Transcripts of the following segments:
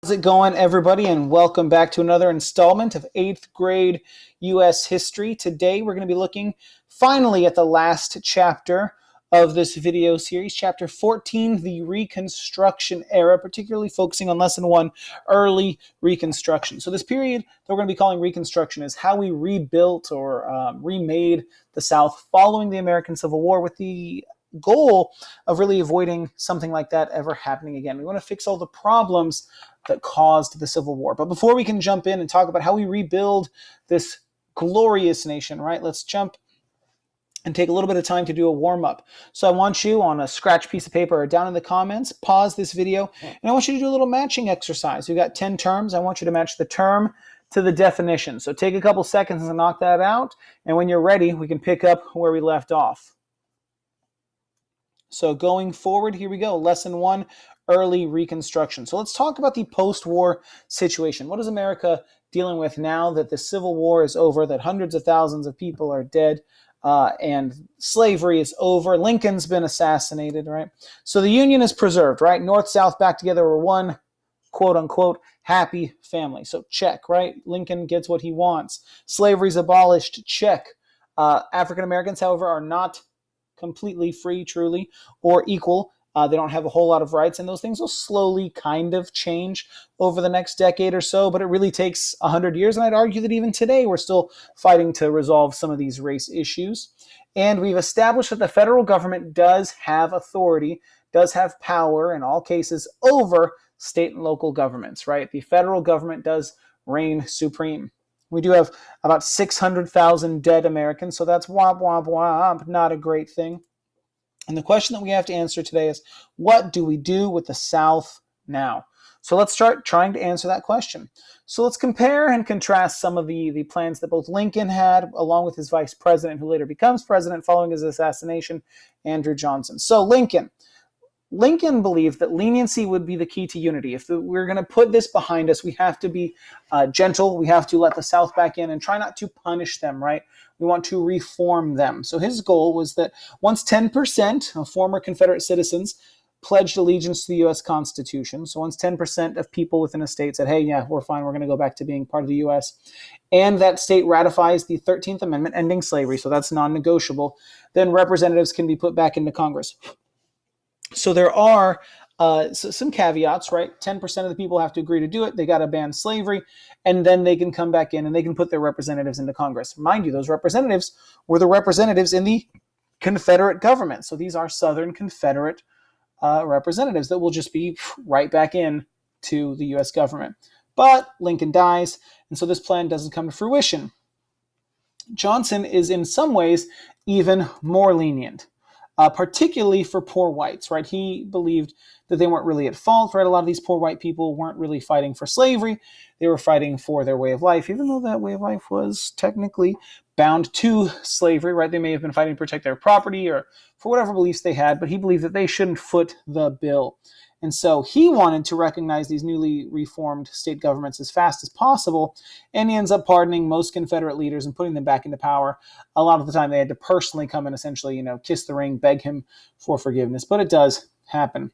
How's it going, everybody, and welcome back to another installment of 8th grade U.S. history. Today, we're going to be looking finally at the last chapter of this video series, Chapter 14, the Reconstruction Era, particularly focusing on Lesson 1, Early Reconstruction. So this period that we're going to be calling Reconstruction is how we rebuilt or remade the South following the American Civil War, with the goal of really avoiding something like that ever happening again. We want to fix all the problems that caused the Civil War. But before we can jump in and talk about how we rebuild this glorious nation, right, let's jump and take a little bit of time to do a warm-up. So I want you, on a scratch piece of paper or down in the comments, pause this video, and I want you to do a little matching exercise. We've got 10 terms. I want you to match the term to the definition. So take a couple seconds and knock that out, and when you're ready, we can pick up where we left off. So going forward, here we go. Lesson 1, Early Reconstruction. So let's talk about the post-war situation. What is America dealing with now that the Civil War is over, that hundreds of thousands of people are dead, and slavery is over? Lincoln's been assassinated, right? So the Union is preserved, right? North, South back together were one, quote-unquote, happy family. So check, right? Lincoln gets what he wants. Slavery's abolished, check. African Americans, however, are not completely free, truly, or equal. They don't have a whole lot of rights, and those things will slowly kind of change over the next decade or so, but it really takes 100 years, and I'd argue that even today we're still fighting to resolve some of these race issues. And we've established that the federal government does have authority, does have power in all cases over state and local governments, right? The federal government does reign supreme. We do have about 600,000 dead Americans, so that's womp, womp, womp, not a great thing. And the question that we have to answer today is, what do we do with the South now? So let's start trying to answer that question. So let's compare and contrast some of the plans that both Lincoln had, along with his vice president, who later becomes president following his assassination, Andrew Johnson. So Lincoln believed that leniency would be the key to unity. If we're going to put this behind us, we have to be gentle. We have to let the South back in and try not to punish them, right? We want to reform them. So his goal was that once 10% of former Confederate citizens pledged allegiance to the U.S. Constitution, so once 10% of people within a state said, hey, yeah, we're fine, we're going to go back to being part of the U.S., and that state ratifies the 13th Amendment ending slavery, so that's non-negotiable, then representatives can be put back into Congress. So there are some caveats, right? 10% of the people have to agree to do it. They got to ban slavery, and then they can come back in and they can put their representatives into Congress. Mind you, those representatives were the representatives in the Confederate government. So these are Southern Confederate representatives that will just be right back in to the U.S. government. But Lincoln dies, and so this plan doesn't come to fruition. Johnson is in some ways even more lenient. Particularly for poor whites, right? He believed that they weren't really at fault, right? A lot of these poor white people weren't really fighting for slavery. They were fighting for their way of life, even though that way of life was technically bound to slavery, right? They may have been fighting to protect their property or for whatever beliefs they had, but he believed that they shouldn't foot the bill. And so he wanted to recognize these newly reformed state governments as fast as possible, and he ends up pardoning most Confederate leaders and putting them back into power. A lot of the time they had to personally come and essentially, kiss the ring, beg him for forgiveness, but it does happen.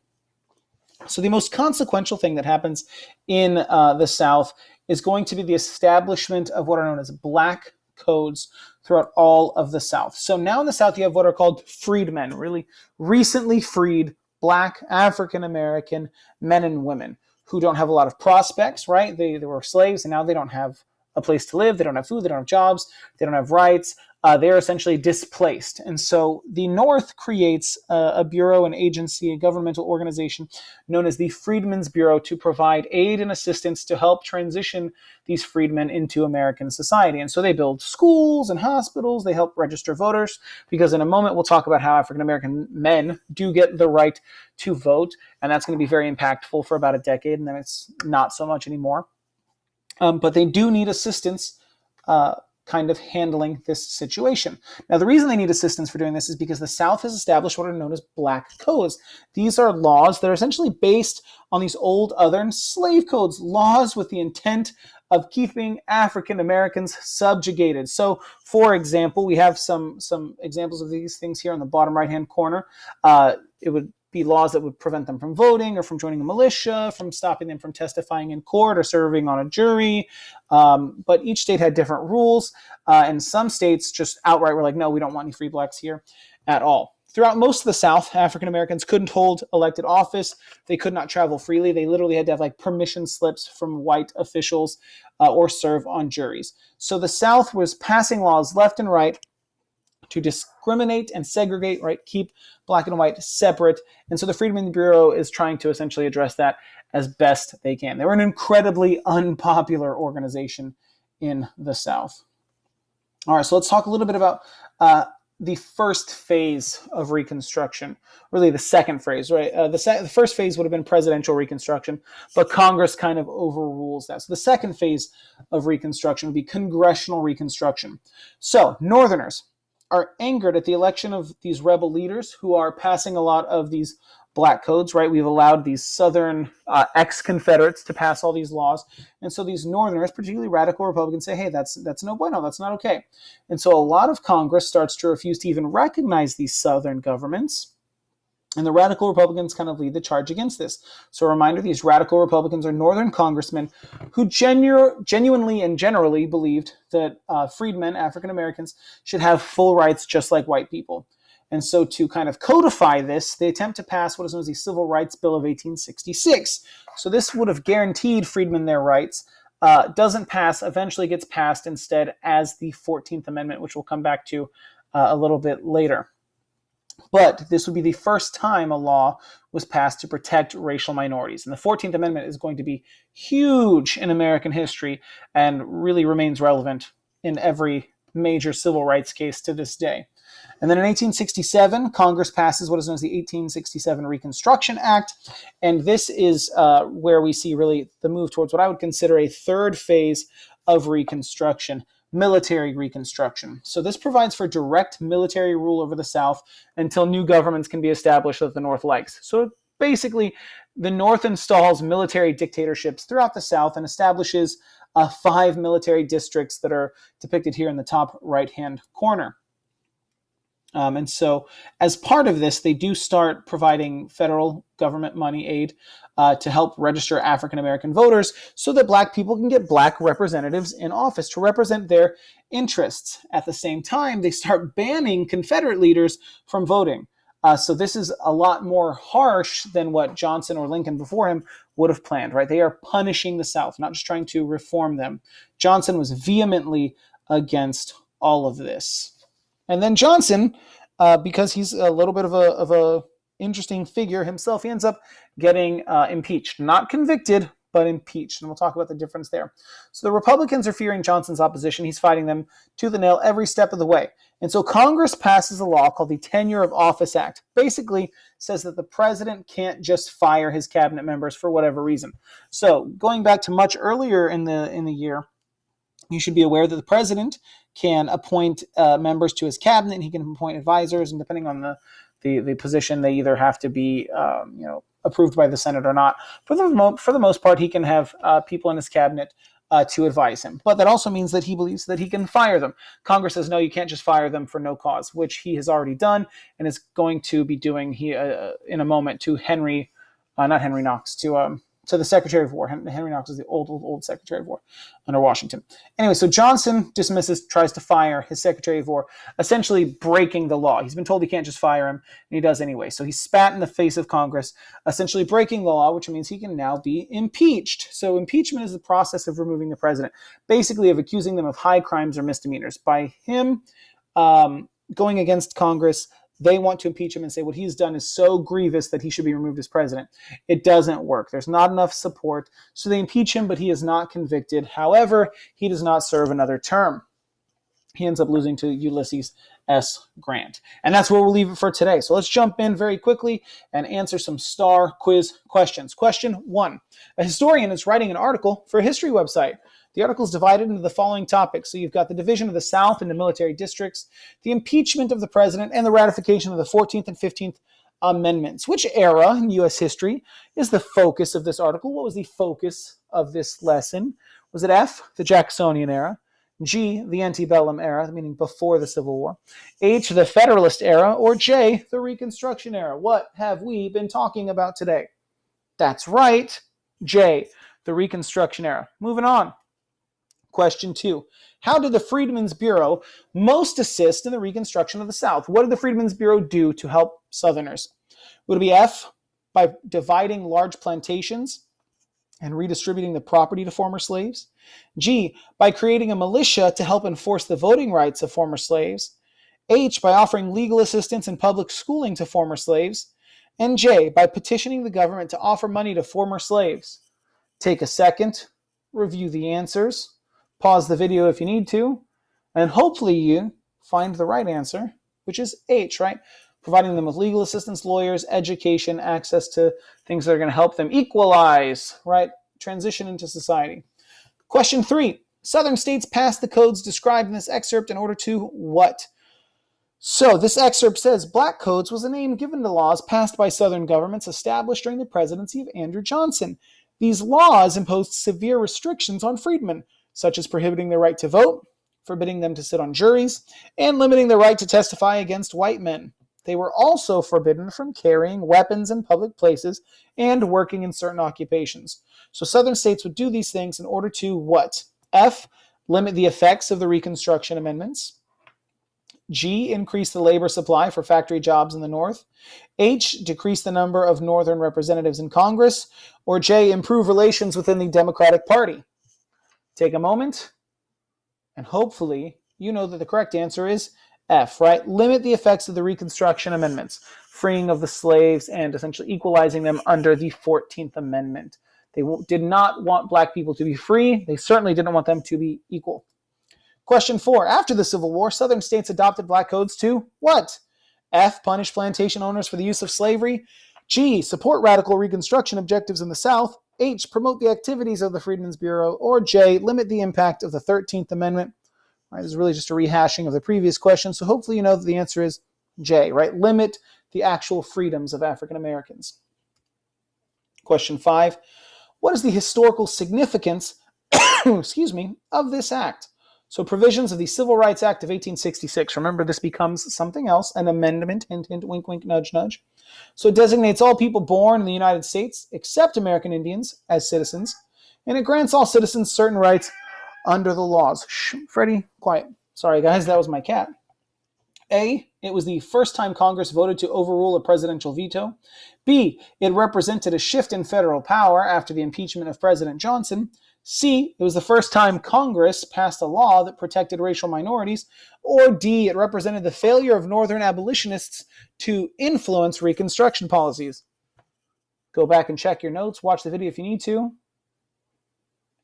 So the most consequential thing that happens in the South is going to be the establishment of what are known as black codes throughout all of the South. So now in the South you have what are called freedmen, really recently freed Black African-American men and women who don't have a lot of prospects, right? They were slaves, and now they don't have a place to live. They don't have food. They don't have jobs. They don't have rights. They're essentially displaced. And so the North creates a bureau, an agency, a governmental organization known as the Freedmen's Bureau to provide aid and assistance to help transition these freedmen into American society. And so they build schools and hospitals. They help register voters, because in a moment we'll talk about how African-American men do get the right to vote. And that's going to be very impactful for about a decade, and then it's not so much anymore. But they do need assistance kind of handling this situation. Now, the reason they need assistance for doing this is because the South has established what are known as black codes. These are laws that are essentially based on these old other slave codes, laws with the intent of keeping African Americans subjugated. So, for example, we have some examples of these things here on the bottom right-hand corner. It would be laws that would prevent them from voting or from joining a militia, from stopping them from testifying in court or serving on a jury. But each state had different rules. And some states just outright were like, no, we don't want any free blacks here at all. Throughout most of the South, African Americans couldn't hold elected office. They could not travel freely. They literally had to have like permission slips from white officials or serve on juries. So the South was passing laws left and right to discriminate and segregate, right? Keep black and white separate. And so the Freedmen's Bureau is trying to essentially address that as best they can. They were an incredibly unpopular organization in the South. All right, so let's talk a little bit about the first phase of Reconstruction, really the second phase, right? The first phase would have been presidential Reconstruction, but Congress kind of overrules that. So the second phase of Reconstruction would be congressional Reconstruction. So Northerners are angered at the election of these rebel leaders who are passing a lot of these black codes, right? We've allowed these Southern ex-Confederates to pass all these laws. And so these Northerners, particularly radical Republicans, say, hey, that's no bueno, that's not okay. And so a lot of Congress starts to refuse to even recognize these Southern governments. And the radical Republicans kind of lead the charge against this. So a reminder, these radical Republicans are Northern congressmen who genuinely and generally believed that freedmen, African Americans, should have full rights just like white people. And so to kind of codify this, they attempt to pass what is known as the Civil Rights Bill of 1866. So this would have guaranteed freedmen their rights. Doesn't pass, eventually gets passed instead as the 14th Amendment, which we'll come back to a little bit later. But this would be the first time a law was passed to protect racial minorities. And the 14th Amendment is going to be huge in American history and really remains relevant in every major civil rights case to this day. And then in 1867, Congress passes what is known as the 1867 Reconstruction Act. And this is where we see really the move towards what I would consider a third phase of Reconstruction, military Reconstruction. So this provides for direct military rule over the South until new governments can be established that the North likes. So basically, the North installs military dictatorships throughout the South and establishes 5 military districts that are depicted here in the top right-hand corner. And so as part of this, they do start providing federal government money aid to help register African-American voters so that black people can get black representatives in office to represent their interests. At the same time, they start banning Confederate leaders from voting. So this is a lot more harsh than what Johnson or Lincoln before him would have planned, right? They are punishing the South, not just trying to reform them. Johnson was vehemently against all of this. And then Johnson, because he's a little bit of a interesting figure himself, he ends up getting impeached. Not convicted, but impeached. And we'll talk about the difference there. So the Republicans are fearing Johnson's opposition. He's fighting them to the nail every step of the way. And so Congress passes a law called the Tenure of Office Act. Basically says that the president can't just fire his cabinet members for whatever reason. So going back to much earlier in the year, you should be aware that the president can appoint members to his cabinet. He can appoint advisors, and depending on the position, they either have to be approved by the Senate or not. For the most part, he can have people in his cabinet to advise him. But that also means that he believes that he can fire them. Congress says, no, you can't just fire them for no cause, which he has already done and is going to be doing in a moment to to the Secretary of War. Henry Knox is the old Secretary of War under Washington. Anyway, so Johnson tries to fire his Secretary of War, essentially breaking the law. He's been told he can't just fire him, and he does anyway. So he spat in the face of Congress, essentially breaking the law, which means he can now be impeached. So impeachment is the process of removing the president, basically of accusing them of high crimes or misdemeanors. By him going against Congress, they want to impeach him and say what he's done is so grievous that he should be removed as president. It doesn't work. There's not enough support. So they impeach him, but he is not convicted. However, he does not serve another term. He ends up losing to Ulysses S. Grant. And that's where we'll leave it for today. So let's jump in very quickly and answer some star quiz questions. Question 1. A historian is writing an article for a history website. The article is divided into the following topics. So you've got the division of the South into military districts, the impeachment of the president, and the ratification of the 14th and 15th Amendments. Which era in U.S. history is the focus of this article? What was the focus of this lesson? Was it F, the Jacksonian era, G, the antebellum era, meaning before the Civil War, H, the Federalist era, or J, the Reconstruction era? What have we been talking about today? That's right, J, the Reconstruction era. Moving on. Question 2. How did the Freedmen's Bureau most assist in the Reconstruction of the South? What did the Freedmen's Bureau do to help Southerners? Would it be F, by dividing large plantations and redistributing the property to former slaves? G, by creating a militia to help enforce the voting rights of former slaves? H, by offering legal assistance and public schooling to former slaves? And J, by petitioning the government to offer money to former slaves? Take a second, review the answers, pause the video if you need to, and hopefully you find the right answer, which is H, right? Providing them with legal assistance, lawyers, education, access to things that are going to help them equalize, right? Transition into society. Question 3. Southern states passed the codes described in this excerpt in order to what? So this excerpt says Black Codes was a name given to laws passed by Southern governments established during the presidency of Andrew Johnson. These laws imposed severe restrictions on freedmen, such as prohibiting their right to vote, forbidding them to sit on juries, and limiting their right to testify against white men. They were also forbidden from carrying weapons in public places and working in certain occupations. So Southern states would do these things in order to what? F, limit the effects of the Reconstruction Amendments. G, increase the labor supply for factory jobs in the North. H, decrease the number of Northern representatives in Congress. Or J, improve relations within the Democratic Party. Take a moment, and hopefully you know that the correct answer is F, right? Limit the effects of the Reconstruction Amendments, freeing of the slaves and essentially equalizing them under the 14th Amendment. They did not want black people to be free. They certainly didn't want them to be equal. Question 4. After the Civil War, Southern states adopted black codes to what? F, punish plantation owners for the use of slavery. G, support radical Reconstruction objectives in the South. H, promote the activities of the Freedmen's Bureau. Or J, limit the impact of the 13th Amendment. Right, this is really just a rehashing of the previous question, so hopefully you know that the answer is J, right? Limit the actual freedoms of African Americans. Question 5. What is the historical significance excuse me, of this act? So provisions of the Civil Rights Act of 1866. Remember, this becomes something else, an amendment, hint, hint, wink, wink, nudge, nudge. So it designates all people born in the United States, except American Indians, as citizens, and it grants all citizens certain rights under the laws. Shh, Freddie, quiet. Sorry, guys, that was my cat. A, it was the first time Congress voted to overrule a presidential veto. B, it represented a shift in federal power after the impeachment of President Johnson. C, it was the first time Congress passed a law that protected racial minorities. Or D, it represented the failure of Northern abolitionists to influence Reconstruction policies. Go back and check your notes, watch the video if you need to.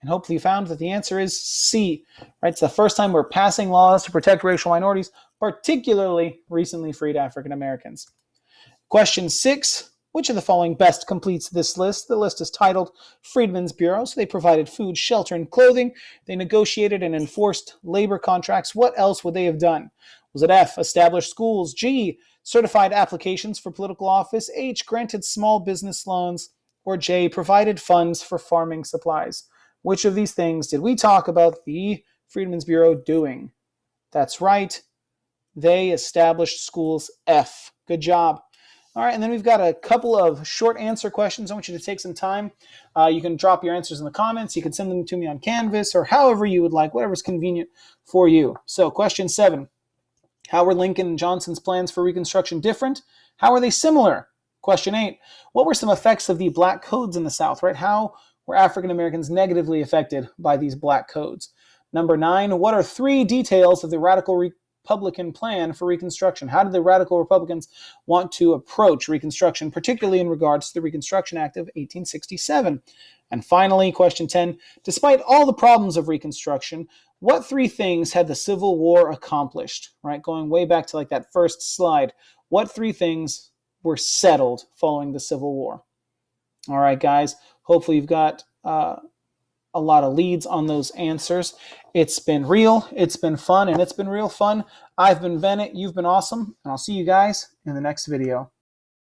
And hopefully you found that the answer is C. Right? It's the first time we're passing laws to protect racial minorities, particularly recently freed African Americans. Question 6. Which of the following best completes this list? The list is titled Freedmen's Bureau. So they provided food, shelter, and clothing. They negotiated and enforced labor contracts. What else would they have done? Was it F, established schools? G, certified applications for political office? H, granted small business loans? Or J, provided funds for farming supplies? Which of these things did we talk about the Freedmen's Bureau doing? That's right. They established schools. F. Good job. All right, and then we've got a couple of short answer questions. I want you to take some time. You can drop your answers in the comments. You can send them to me on Canvas or however you would like, whatever's convenient for you. So question 7. How were Lincoln and Johnson's plans for Reconstruction different? How are they similar? Question 8. What were some effects of the black codes in the South, right? How were African Americans negatively affected by these black codes? Number 9. What are 3 details of the radical Republican plan for Reconstruction? How did the radical Republicans want to approach Reconstruction, particularly in regards to the Reconstruction Act of 1867? And finally, question 10, despite all the problems of Reconstruction, what 3 things had the Civil War accomplished? Right, going way back to like that first slide, what 3 things were settled following the Civil War? All right, guys, hopefully you've got a lot of leads on those answers. It's been real, it's been fun, and it's been real fun. I've been Bennett, you've been awesome, and I'll see you guys in the next video.